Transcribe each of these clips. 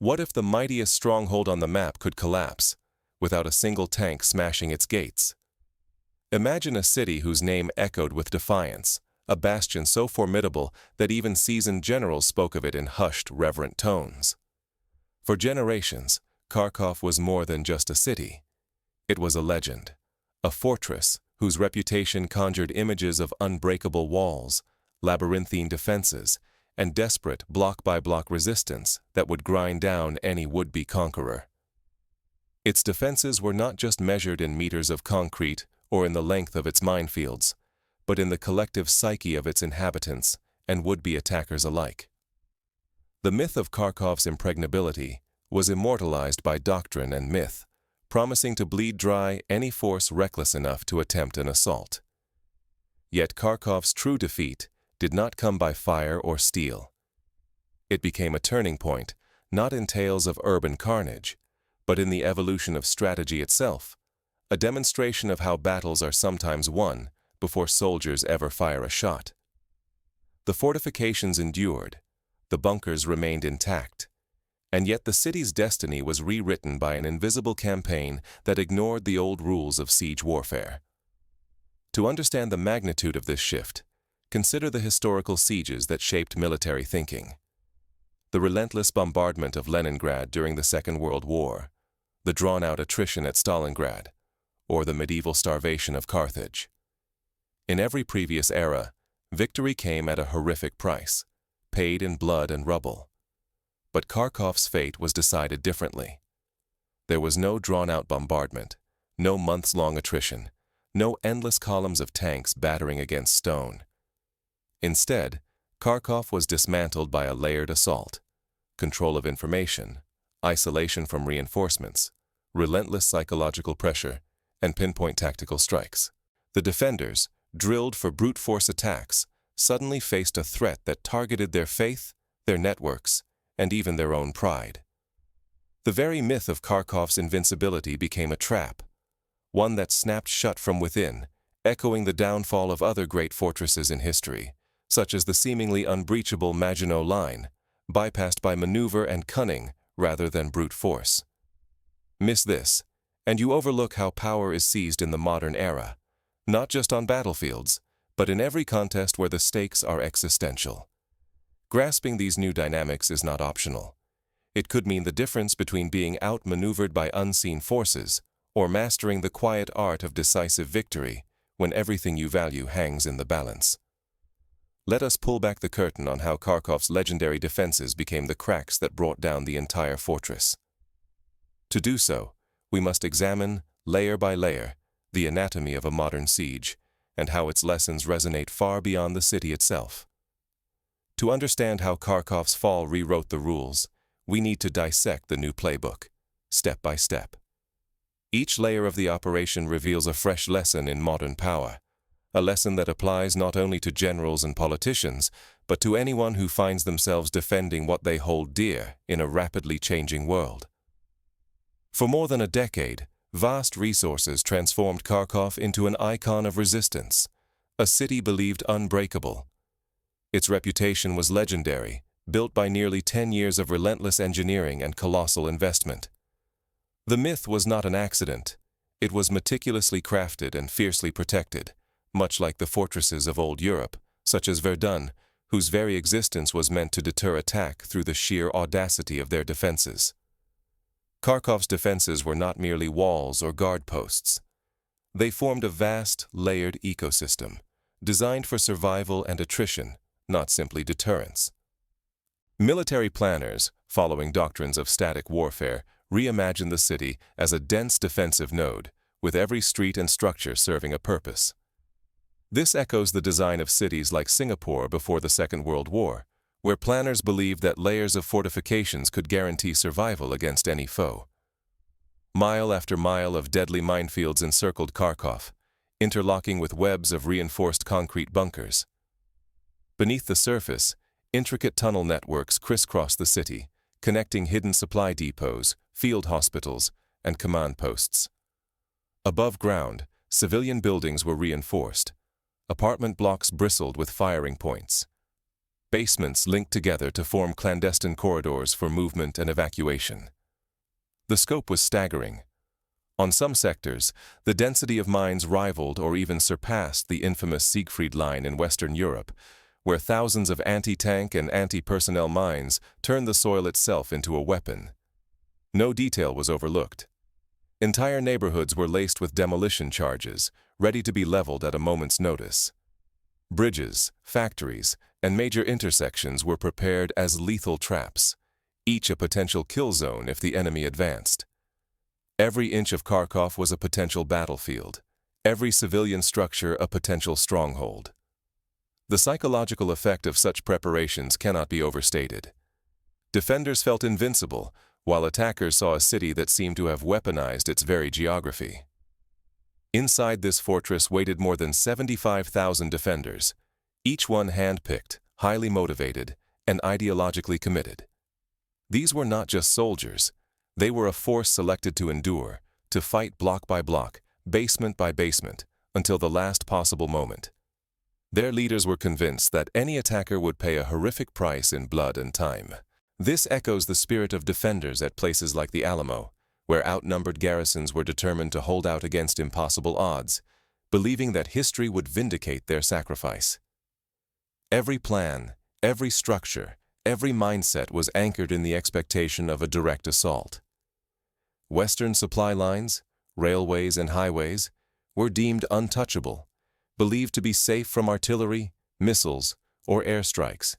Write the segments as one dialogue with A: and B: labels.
A: What if the mightiest stronghold on the map could collapse, without a single tank smashing its gates? Imagine a city whose name echoed with defiance, a bastion so formidable that even seasoned generals spoke of it in hushed, reverent tones. For generations, Kharkov was more than just a city. It was a legend, a fortress whose reputation conjured images of unbreakable walls, labyrinthine defenses, and desperate block-by-block resistance that would grind down any would-be conqueror. Its defenses were not just measured in meters of concrete or in the length of its minefields, but in the collective psyche of its inhabitants and would-be attackers alike. The myth of Kharkov's impregnability was immortalized by doctrine and myth, promising to bleed dry any force reckless enough to attempt an assault. Yet Kharkov's true defeat did not come by fire or steel. It became a turning point, not in tales of urban carnage, but in the evolution of strategy itself, a demonstration of how battles are sometimes won before soldiers ever fire a shot. The fortifications endured, the bunkers remained intact, and yet the city's destiny was rewritten by an invisible campaign that ignored the old rules of siege warfare. To understand the magnitude of this shift, consider the historical sieges that shaped military thinking. The relentless bombardment of Leningrad during the Second World War, the drawn-out attrition at Stalingrad, or the medieval starvation of Carthage. In every previous era, victory came at a horrific price, paid in blood and rubble. But Kharkov's fate was decided differently. There was no drawn-out bombardment, no months-long attrition, no endless columns of tanks battering against stone. Instead, Kharkov was dismantled by a layered assault: control of information, isolation from reinforcements, relentless psychological pressure, and pinpoint tactical strikes. The defenders, drilled for brute force attacks, suddenly faced a threat that targeted their faith, their networks, and even their own pride. The very myth of Kharkov's invincibility became a trap, one that snapped shut from within, echoing the downfall of other great fortresses in history, such as the seemingly unbreachable Maginot Line, bypassed by maneuver and cunning rather than brute force. Miss this, and you overlook how power is seized in the modern era, not just on battlefields, but in every contest where the stakes are existential. Grasping these new dynamics is not optional. It could mean the difference between being outmaneuvered by unseen forces or mastering the quiet art of decisive victory when everything you value hangs in the balance. Let us pull back the curtain on how Kharkov's legendary defenses became the cracks that brought down the entire fortress. To do so, we must examine, layer by layer, the anatomy of a modern siege and how its lessons resonate far beyond the city itself. To understand how Kharkov's fall rewrote the rules, we need to dissect the new playbook, step by step. Each layer of the operation reveals a fresh lesson in modern power, a lesson that applies not only to generals and politicians, but to anyone who finds themselves defending what they hold dear in a rapidly changing world. For more than a decade, vast resources transformed Kharkov into an icon of resistance, a city believed unbreakable. Its reputation was legendary, built by nearly 10 years of relentless engineering and colossal investment. The myth was not an accident. It was meticulously crafted and fiercely protected, much like the fortresses of old Europe, such as Verdun, whose very existence was meant to deter attack through the sheer audacity of their defenses. Kharkov's defenses were not merely walls or guard posts. They formed a vast, layered ecosystem, designed for survival and attrition, not simply deterrence. Military planners, following doctrines of static warfare, reimagined the city as a dense defensive node, with every street and structure serving a purpose. This echoes the design of cities like Singapore before the Second World War, where planners believed that layers of fortifications could guarantee survival against any foe. Mile after mile of deadly minefields encircled Kharkov, interlocking with webs of reinforced concrete bunkers. Beneath the surface, intricate tunnel networks crisscrossed the city, connecting hidden supply depots, field hospitals, and command posts. Above ground, civilian buildings were reinforced. Apartment blocks bristled with firing points. basements linked together to form clandestine corridors for movement and evacuation. The scope was staggering. On some sectors, the density of mines rivaled or even surpassed the infamous Siegfried Line in Western Europe, where thousands of anti-tank and anti-personnel mines turned the soil itself into a weapon. No detail was overlooked. Entire neighborhoods were laced with demolition charges, ready to be leveled at a moment's notice. Bridges, factories, and major intersections were prepared as lethal traps, each a potential kill zone if the enemy advanced. Every inch of Kharkov was a potential battlefield, every civilian structure a potential stronghold. The psychological effect of such preparations cannot be overstated. Defenders felt invincible, while attackers saw a city that seemed to have weaponized its very geography. Inside this fortress waited more than 75,000 defenders, each one hand-picked, highly motivated, and ideologically committed. These were not just soldiers. They were a force selected to endure, to fight block by block, basement by basement, until the last possible moment. Their leaders were convinced that any attacker would pay a horrific price in blood and time. This echoes the spirit of defenders at places like the Alamo, where outnumbered garrisons were determined to hold out against impossible odds, believing that history would vindicate their sacrifice. Every plan, every structure, every mindset was anchored in the expectation of a direct assault. Western supply lines, railways and highways, were deemed untouchable, believed to be safe from artillery, missiles, or airstrikes.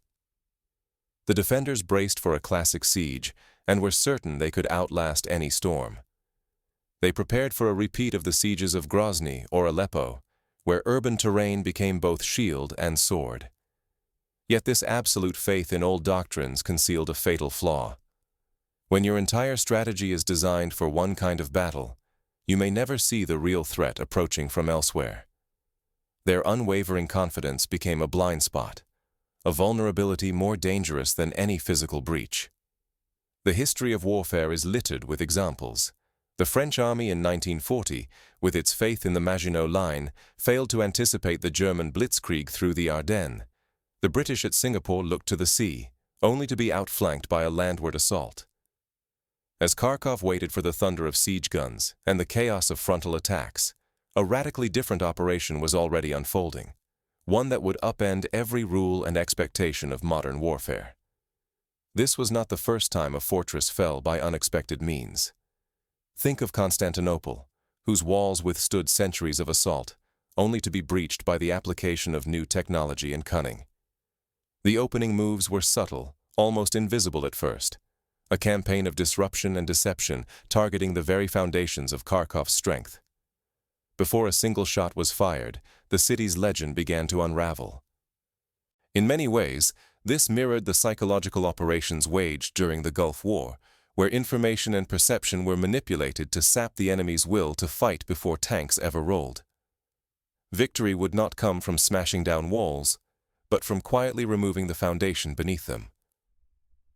A: The defenders braced for a classic siege and were certain they could outlast any storm. They prepared for a repeat of the sieges of Grozny or Aleppo, where urban terrain became both shield and sword. Yet this absolute faith in old doctrines concealed a fatal flaw. When your entire strategy is designed for one kind of battle, you may never see the real threat approaching from elsewhere. Their unwavering confidence became a blind spot, a vulnerability more dangerous than any physical breach. The history of warfare is littered with examples. The French army in 1940, with its faith in the Maginot Line, failed to anticipate the German blitzkrieg through the Ardennes. The British at Singapore looked to the sea, only to be outflanked by a landward assault. As Kharkov waited for the thunder of siege guns and the chaos of frontal attacks, a radically different operation was already unfolding, one that would upend every rule and expectation of modern warfare. This was not the first time a fortress fell by unexpected means. Think of Constantinople, whose walls withstood centuries of assault, only to be breached by the application of new technology and cunning. The opening moves were subtle, almost invisible at first, a campaign of disruption and deception targeting the very foundations of Kharkov's strength. Before a single shot was fired, the city's legend began to unravel. In many ways, this mirrored the psychological operations waged during the Gulf War, where information and perception were manipulated to sap the enemy's will to fight before tanks ever rolled. Victory would not come from smashing down walls, but from quietly removing the foundation beneath them.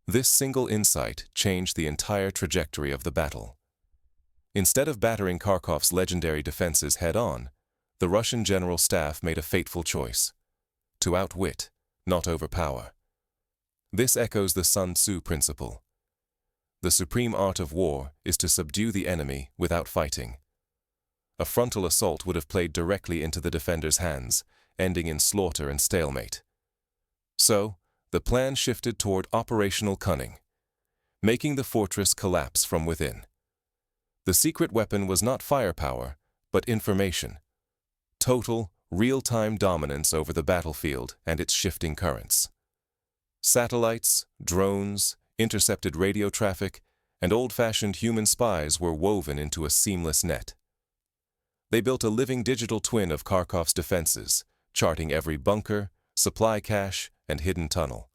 A: This single insight changed the entire trajectory of the battle. Instead of battering Kharkov's legendary defenses head-on, the Russian general staff made a fateful choice: to outwit, not overpower. This echoes the Sun Tzu principle. The supreme art of war is to subdue the enemy without fighting. A frontal assault would have played directly into the defender's hands, ending in slaughter and stalemate. So, the plan shifted toward operational cunning, making the fortress collapse from within. The secret weapon was not firepower, but information. Total, real-time dominance over the battlefield and its shifting currents. Satellites, drones, intercepted radio traffic, and old-fashioned human spies were woven into a seamless net. They built a living digital twin of Kharkov's defenses, charting every bunker, supply cache, and hidden tunnel.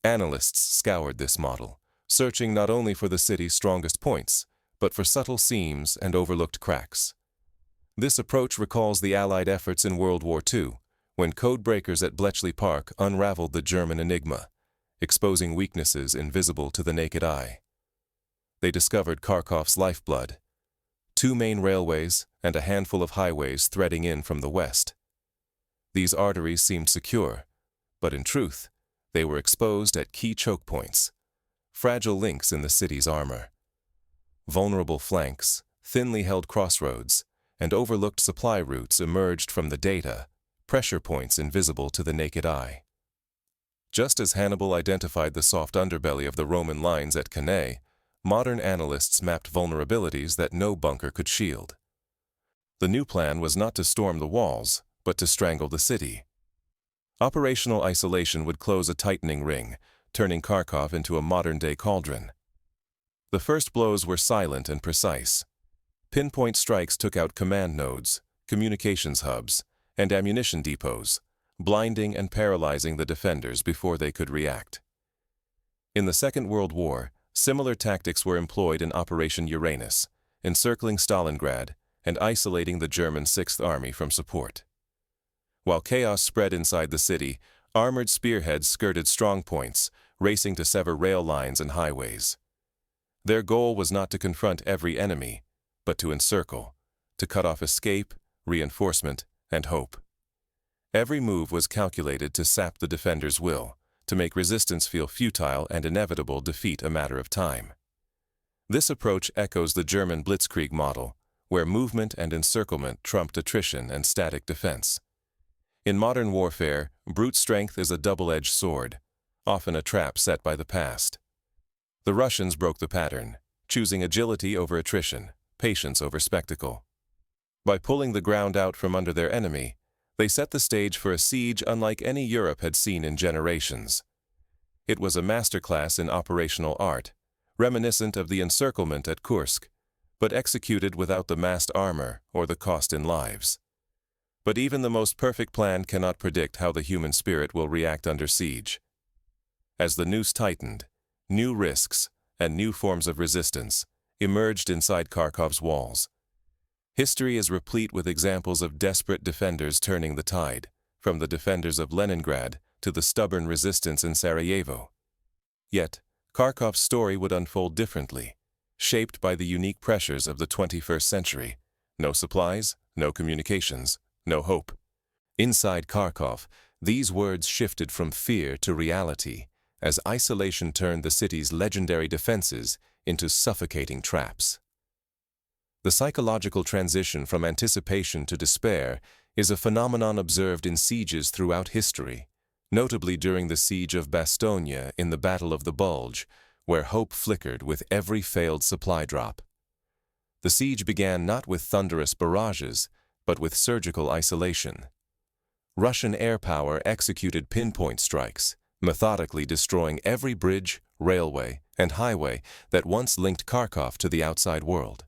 A: Analysts scoured this model, searching not only for the city's strongest points, but for subtle seams and overlooked cracks. This approach recalls the Allied efforts in World War II, when code breakers at Bletchley Park unraveled the German enigma, exposing weaknesses invisible to the naked eye. They discovered Kharkov's lifeblood: 2 main railways and a handful of highways threading in from the west. These arteries seemed secure, but in truth, They were exposed at key choke points, fragile links in the city's armor. Vulnerable flanks, thinly held crossroads, and overlooked supply routes emerged from the data, pressure points invisible to the naked eye. Just as Hannibal identified the soft underbelly of the Roman lines at Cannae, modern analysts mapped vulnerabilities that no bunker could shield. The new plan was not to storm the walls, but to strangle the city. Operational isolation would close a tightening ring, turning Kharkov into a modern-day cauldron. The first blows were silent and precise. Pinpoint strikes took out command nodes, communications hubs, and ammunition depots, blinding and paralyzing the defenders before they could react. In the Second World War, similar tactics were employed in Operation Uranus, encircling Stalingrad and isolating the German Sixth Army from support. While chaos spread inside the city, armored spearheads skirted strongpoints, racing to sever rail lines and highways. Their goal was not to confront every enemy, but to encircle, to cut off escape, reinforcement, and hope. Every move was calculated to sap the defender's will, to make resistance feel futile and inevitable defeat a matter of time. This approach echoes the German blitzkrieg model, where movement and encirclement trumped attrition and static defense. In modern warfare, brute strength is a double-edged sword, often a trap set by the past. The Russians broke the pattern, choosing agility over attrition, patience over spectacle. By pulling the ground out from under their enemy, they set the stage for a siege unlike any Europe had seen in generations. It was a masterclass in operational art, reminiscent of the encirclement at Kursk, but executed without the massed armor or the cost in lives. But even the most perfect plan cannot predict how the human spirit will react under siege. As the noose tightened, new risks and new forms of resistance emerged inside Kharkov's walls. History is replete with examples of desperate defenders turning the tide, from the defenders of Leningrad to the stubborn resistance in Sarajevo. Yet, Kharkov's story would unfold differently, shaped by the unique pressures of the 21st century. No supplies, no communications, no hope. Inside Kharkov, these words shifted from fear to reality, as isolation turned the city's legendary defenses into suffocating traps. The psychological transition from anticipation to despair is a phenomenon observed in sieges throughout history, notably during the siege of Bastogne in the Battle of the Bulge, where hope flickered with every failed supply drop. The siege began not with thunderous barrages, but with surgical isolation. Russian air power executed pinpoint strikes, methodically destroying every bridge, railway, and highway that once linked Kharkov to the outside world.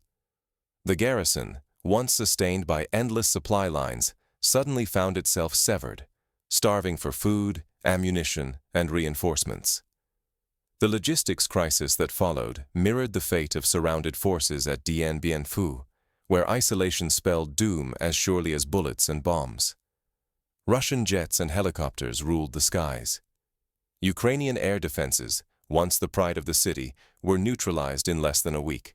A: The garrison, once sustained by endless supply lines, suddenly found itself severed, starving for food, ammunition, and reinforcements. The logistics crisis that followed mirrored the fate of surrounded forces at Dien Bien Phu, where isolation spelled doom as surely as bullets and bombs. Russian jets and helicopters ruled the skies. Ukrainian air defenses, once the pride of the city, were neutralized in less than a week.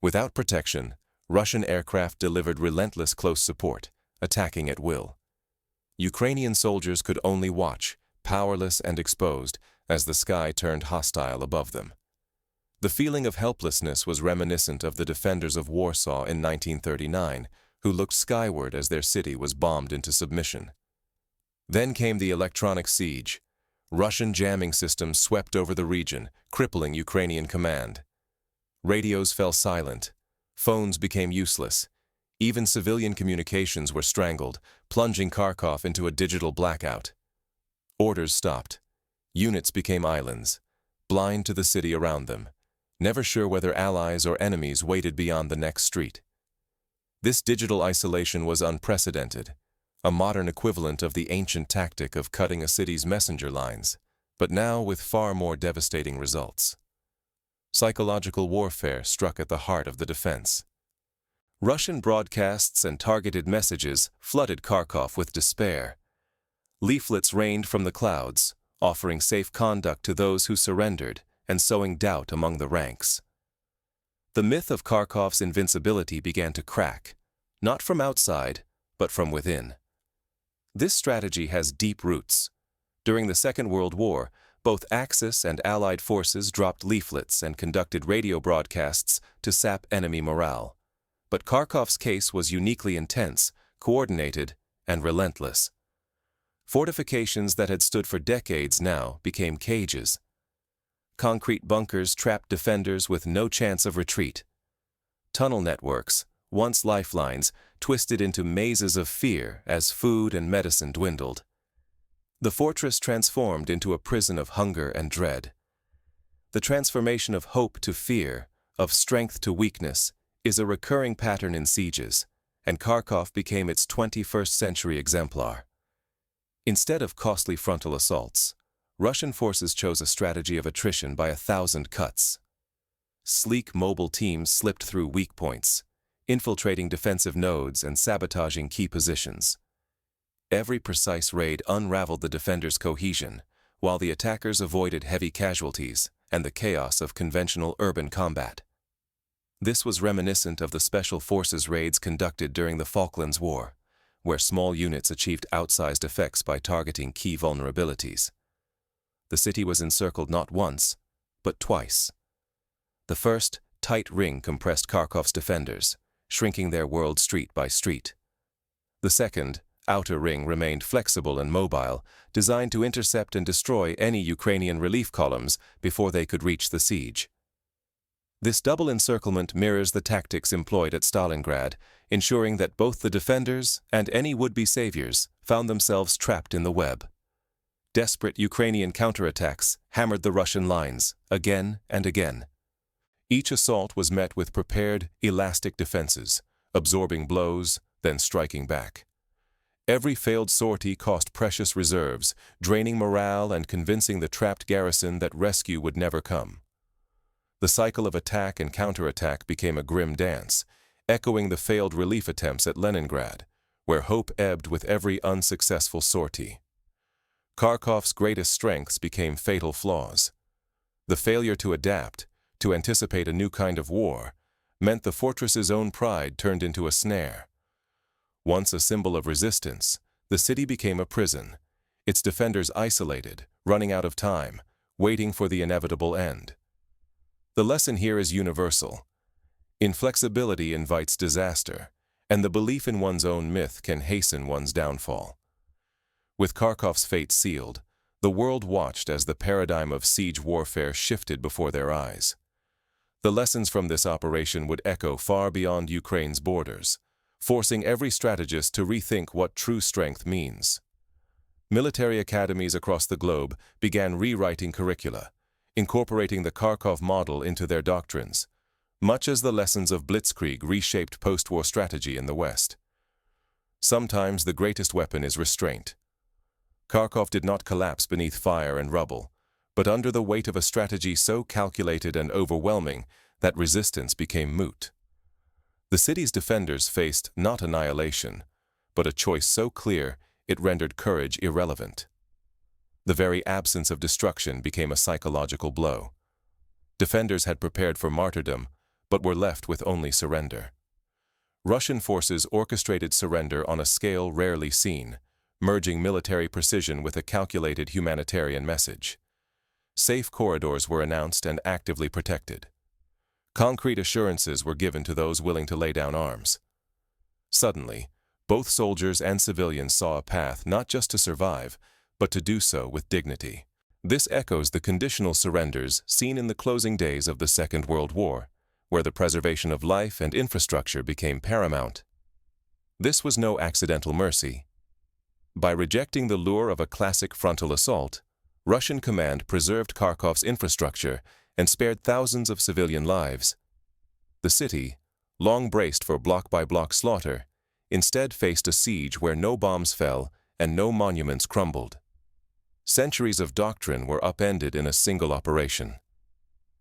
A: Without protection, Russian aircraft delivered relentless close support, attacking at will. Ukrainian soldiers could only watch, powerless and exposed, as the sky turned hostile above them. The feeling of helplessness was reminiscent of the defenders of Warsaw in 1939, who looked skyward as their city was bombed into submission. Then came the electronic siege. Russian jamming systems swept over the region, crippling Ukrainian command. Radios fell silent. Phones became useless. Even civilian communications were strangled, plunging Kharkov into a digital blackout. Orders stopped. Units became islands, blind to the city around them, never sure whether allies or enemies waited beyond the next street. This digital isolation was unprecedented, a modern equivalent of the ancient tactic of cutting a city's messenger lines, but now with far more devastating results. Psychological warfare struck at the heart of the defense. Russian broadcasts and targeted messages flooded Kharkov with despair. Leaflets rained from the clouds, offering safe conduct to those who surrendered and sowing doubt among the ranks. The myth of Kharkov's invincibility began to crack, not from outside, but from within. This strategy has deep roots. During the Second World War, both Axis and Allied forces dropped leaflets and conducted radio broadcasts to sap enemy morale. But Kharkov's case was uniquely intense, coordinated, and relentless. Fortifications that had stood for decades now became cages. Concrete bunkers trapped defenders with no chance of retreat. Tunnel networks, once lifelines, twisted into mazes of fear as food and medicine dwindled. The fortress transformed into a prison of hunger and dread. The transformation of hope to fear, of strength to weakness, is a recurring pattern in sieges, and Kharkov became its 21st-century exemplar. Instead of costly frontal assaults, Russian forces chose a strategy of attrition by 1,000 cuts. Sleek mobile teams slipped through weak points, infiltrating defensive nodes and sabotaging key positions. Every precise raid unraveled the defenders' cohesion, while the attackers avoided heavy casualties and the chaos of conventional urban combat. This was reminiscent of the Special Forces raids conducted during the Falklands War, where small units achieved outsized effects by targeting key vulnerabilities. The city was encircled not once, but twice. The first, tight ring compressed Kharkov's defenders, shrinking their world street by street. The second, outer ring remained flexible and mobile, designed to intercept and destroy any Ukrainian relief columns before they could reach the siege. This double encirclement mirrors the tactics employed at Stalingrad, ensuring that both the defenders and any would-be saviors found themselves trapped in the web. Desperate Ukrainian counterattacks hammered the Russian lines, again and again. Each assault was met with prepared, elastic defenses, absorbing blows, then striking back. Every failed sortie cost precious reserves, draining morale and convincing the trapped garrison that rescue would never come. The cycle of attack and counterattack became a grim dance, echoing the failed relief attempts at Leningrad, where hope ebbed with every unsuccessful sortie. Kharkov's greatest strengths became fatal flaws. The failure to adapt, to anticipate a new kind of war, meant the fortress's own pride turned into a snare. Once a symbol of resistance, the city became a prison, its defenders isolated, running out of time, waiting for the inevitable end. The lesson here is universal. Inflexibility invites disaster, and the belief in one's own myth can hasten one's downfall. With Kharkov's fate sealed, the world watched as the paradigm of siege warfare shifted before their eyes. The lessons from this operation would echo far beyond Ukraine's borders, forcing every strategist to rethink what true strength means. Military academies across the globe began rewriting curricula, incorporating the Kharkov model into their doctrines, much as the lessons of Blitzkrieg reshaped post-war strategy in the West. Sometimes the greatest weapon is restraint. Kharkov did not collapse beneath fire and rubble, but under the weight of a strategy so calculated and overwhelming that resistance became moot. The city's defenders faced not annihilation, but a choice so clear it rendered courage irrelevant. The very absence of destruction became a psychological blow. Defenders had prepared for martyrdom, but were left with only surrender. Russian forces orchestrated surrender on a scale rarely seen, merging military precision with a calculated humanitarian message. Safe corridors were announced and actively protected. Concrete assurances were given to those willing to lay down arms. Suddenly, both soldiers and civilians saw a path not just to survive, but to do so with dignity. This echoes the conditional surrenders seen in the closing days of the Second World War, where the preservation of life and infrastructure became paramount. This was no accidental mercy. By rejecting the lure of a classic frontal assault, Russian command preserved Kharkov's infrastructure and spared thousands of civilian lives. The city, long braced for block-by-block slaughter, instead faced a siege where no bombs fell and no monuments crumbled. Centuries of doctrine were upended in a single operation.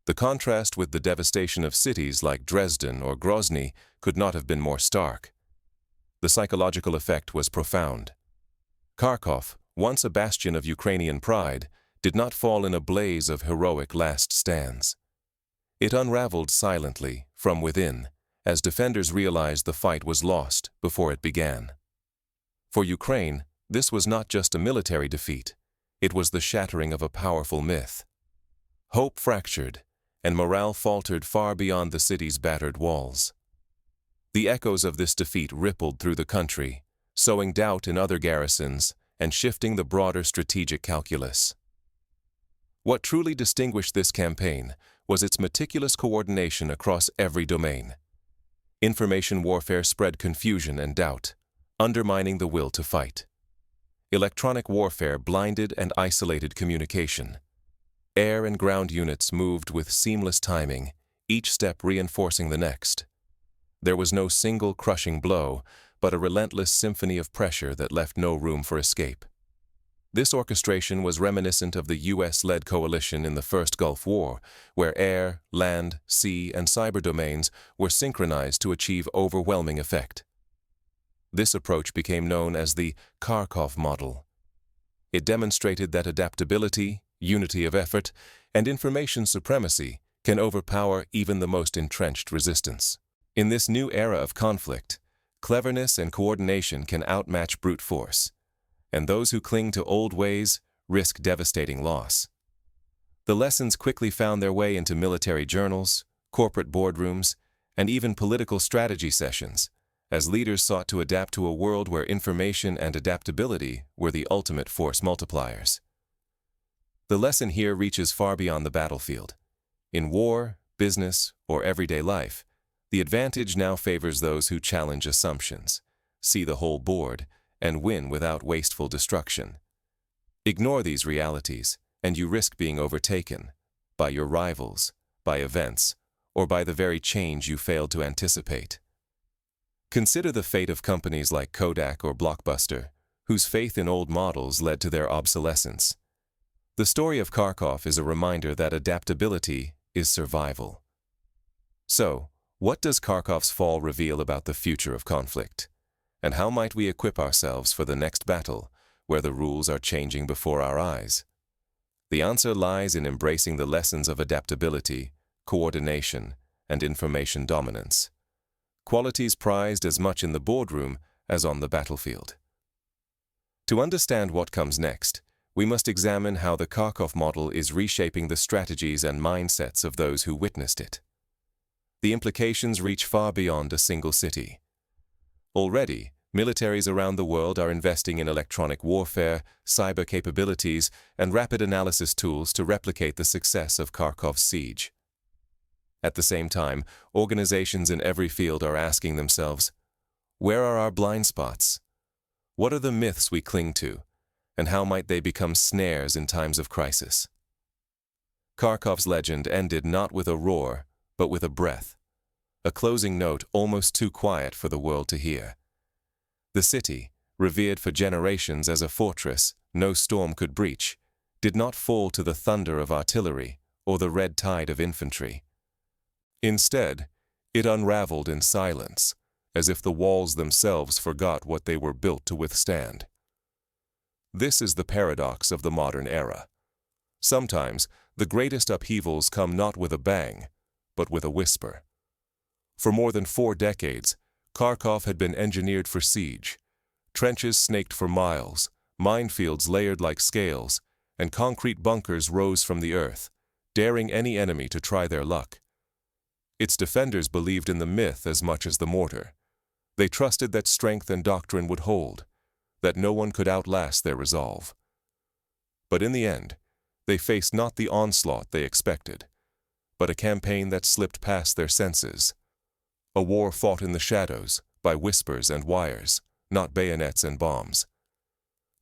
A: The contrast with the devastation of cities like Dresden or Grozny could not have been more stark. The psychological effect was profound. Kharkov, once a bastion of Ukrainian pride, did not fall in a blaze of heroic last stands. It unraveled silently from within as defenders realized the fight was lost before it began. For Ukraine, this was not just a military defeat. It was the shattering of a powerful myth. Hope fractured, and morale faltered far beyond the city's battered walls. The echoes of this defeat rippled through the country, sowing doubt in other garrisons and shifting the broader strategic calculus. What truly distinguished this campaign was its meticulous coordination across every domain. Information warfare spread confusion and doubt, undermining the will to fight. Electronic warfare blinded and isolated communication. Air and ground units moved with seamless timing, each step reinforcing the next. There was no single crushing blow, but a relentless symphony of pressure that left no room for escape. This orchestration was reminiscent of the US-led coalition in the First Gulf War, where air, land, sea, and cyber domains were synchronized to achieve overwhelming effect. This approach became known as the Kharkov's model. It demonstrated that adaptability, unity of effort, and information supremacy can overpower even the most entrenched resistance. In this new era of conflict, cleverness and coordination can outmatch brute force, and those who cling to old ways risk devastating loss. The lessons quickly found their way into military journals, corporate boardrooms, and even political strategy sessions, as leaders sought to adapt to a world where information and adaptability were the ultimate force multipliers. The lesson here reaches far beyond the battlefield. In war, business, or everyday life, the advantage now favors those who challenge assumptions, see the whole board, and win without wasteful destruction. Ignore these realities, and you risk being overtaken by your rivals, by events, or by the very change you failed to anticipate. Consider the fate of companies like Kodak or Blockbuster, whose faith in old models led to their obsolescence. The story of Kharkov is a reminder that adaptability is survival. So, what does Kharkov's fall reveal about the future of conflict? And how might we equip ourselves for the next battle, where the rules are changing before our eyes? The answer lies in embracing the lessons of adaptability, coordination, and information dominance. Qualities prized as much in the boardroom as on the battlefield. To understand what comes next, we must examine how the Kharkov model is reshaping the strategies and mindsets of those who witnessed it. The implications reach far beyond a single city. Already, militaries around the world are investing in electronic warfare, cyber capabilities, and rapid analysis tools to replicate the success of Kharkov's siege. At the same time, organizations in every field are asking themselves, where are our blind spots? What are the myths we cling to, and how might they become snares in times of crisis? Kharkov's legend ended not with a roar, but with a breath, a closing note almost too quiet for the world to hear. The city, revered for generations as a fortress no storm could breach, did not fall to the thunder of artillery or the red tide of infantry. Instead, it unraveled in silence, as if the walls themselves forgot what they were built to withstand. This is the paradox of the modern era. Sometimes, the greatest upheavals come not with a bang, but with a whisper. For more than 4 decades, Kharkov had been engineered for siege. Trenches snaked for miles, minefields layered like scales, and concrete bunkers rose from the earth, daring any enemy to try their luck. Its defenders believed in the myth as much as the mortar. They trusted that strength and doctrine would hold, that no one could outlast their resolve. But in the end, they faced not the onslaught they expected, but a campaign that slipped past their senses. A war fought in the shadows, by whispers and wires, not bayonets and bombs.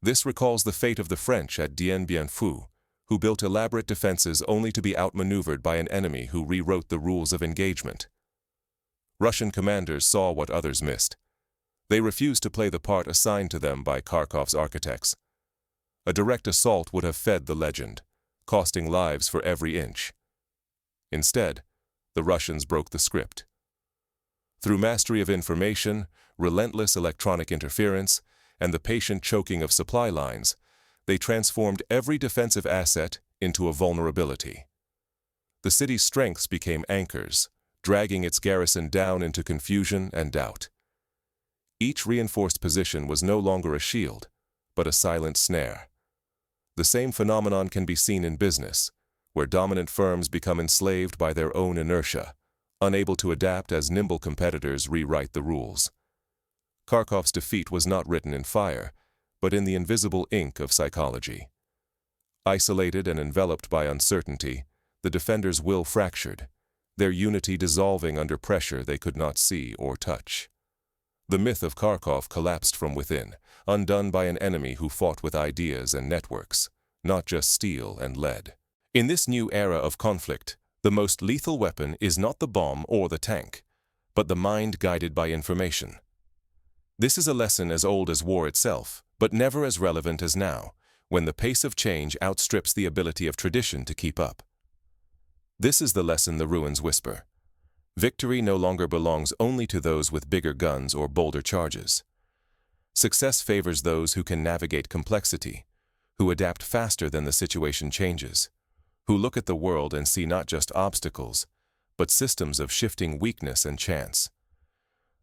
A: This recalls the fate of the French at Dien Bien Phu, who built elaborate defenses only to be outmaneuvered by an enemy who rewrote the rules of engagement. Russian commanders saw what others missed. They refused to play the part assigned to them by Kharkov's architects. A direct assault would have fed the legend, costing lives for every inch. Instead, the Russians broke the script. Through mastery of information, relentless electronic interference, and the patient choking of supply lines, they transformed every defensive asset into a vulnerability. The city's strengths became anchors, dragging its garrison down into confusion and doubt. Each reinforced position was no longer a shield, but a silent snare. The same phenomenon can be seen in business, where dominant firms become enslaved by their own inertia, unable to adapt as nimble competitors rewrite the rules. Kharkov's defeat was not written in fire, but in the invisible ink of psychology. Isolated and enveloped by uncertainty, the defenders' will fractured, their unity dissolving under pressure they could not see or touch. The myth of Kharkov collapsed from within, undone by an enemy who fought with ideas and networks, not just steel and lead. In this new era of conflict, the most lethal weapon is not the bomb or the tank, but the mind guided by information. This is a lesson as old as war itself, but never as relevant as now, when the pace of change outstrips the ability of tradition to keep up. This is the lesson the ruins whisper. Victory no longer belongs only to those with bigger guns or bolder charges. Success favors those who can navigate complexity, who adapt faster than the situation changes, who look at the world and see not just obstacles, but systems of shifting weakness and chance.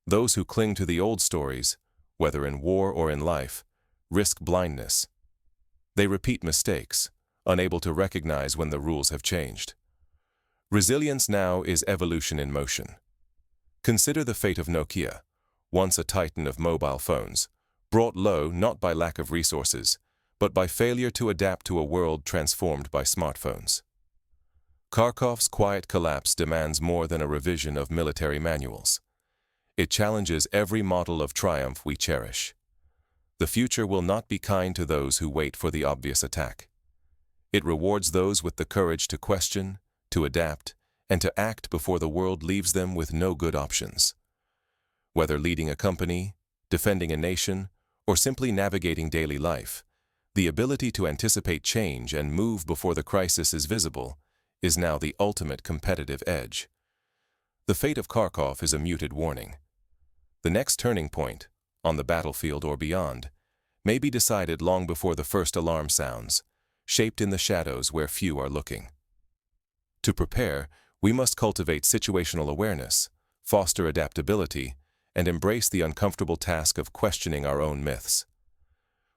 A: Those who cling to the old stories, whether in war or in life, risk blindness. They repeat mistakes, unable to recognize when the rules have changed. Resilience now is evolution in motion. Consider the fate of Nokia, once a titan of mobile phones, brought low not by lack of resources, but by failure to adapt to a world transformed by smartphones. Kharkov's quiet collapse demands more than a revision of military manuals. It challenges every model of triumph we cherish. The future will not be kind to those who wait for the obvious attack. It rewards those with the courage to question, to adapt, and to act before the world leaves them with no good options. Whether leading a company, defending a nation, or simply navigating daily life, the ability to anticipate change and move before the crisis is visible is now the ultimate competitive edge. The fate of Kharkov is a muted warning. The next turning point, on the battlefield or beyond, may be decided long before the first alarm sounds, shaped in the shadows where few are looking. To prepare, we must cultivate situational awareness, foster adaptability, and embrace the uncomfortable task of questioning our own myths.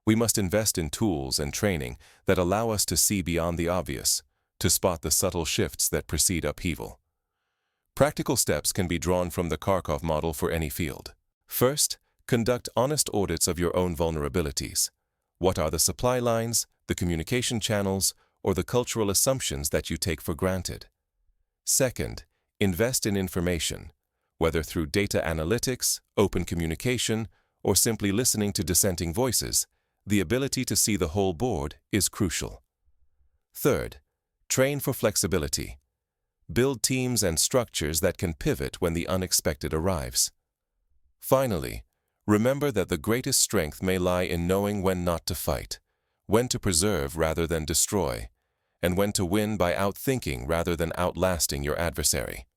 A: We must invest in tools and training that allow us to see beyond the obvious, to spot the subtle shifts that precede upheaval. Practical steps can be drawn from the Kharkov model for any field. First, conduct honest audits of your own vulnerabilities. What are the supply lines, the communication channels, or the cultural assumptions that you take for granted? Second, invest in information, whether through data analytics, open communication, or simply listening to dissenting voices. The ability to see the whole board is crucial. Third, train for flexibility. Build teams and structures that can pivot when the unexpected arrives. Finally, remember that the greatest strength may lie in knowing when not to fight, when to preserve rather than destroy, and when to win by outthinking rather than outlasting your adversary.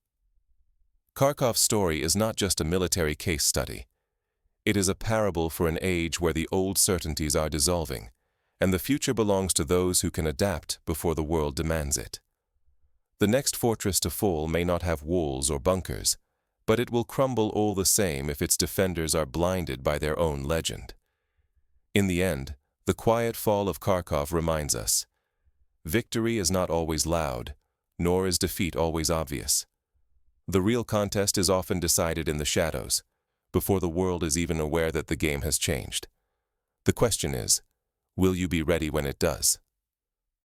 A: Kharkov's story is not just a military case study. It is a parable for an age where the old certainties are dissolving, and the future belongs to those who can adapt before the world demands it. The next fortress to fall may not have walls or bunkers, but it will crumble all the same if its defenders are blinded by their own legend. In the end, the quiet fall of Kharkov reminds us, victory is not always loud, nor is defeat always obvious. The real contest is often decided in the shadows, before the world is even aware that the game has changed. The question is, will you be ready when it does?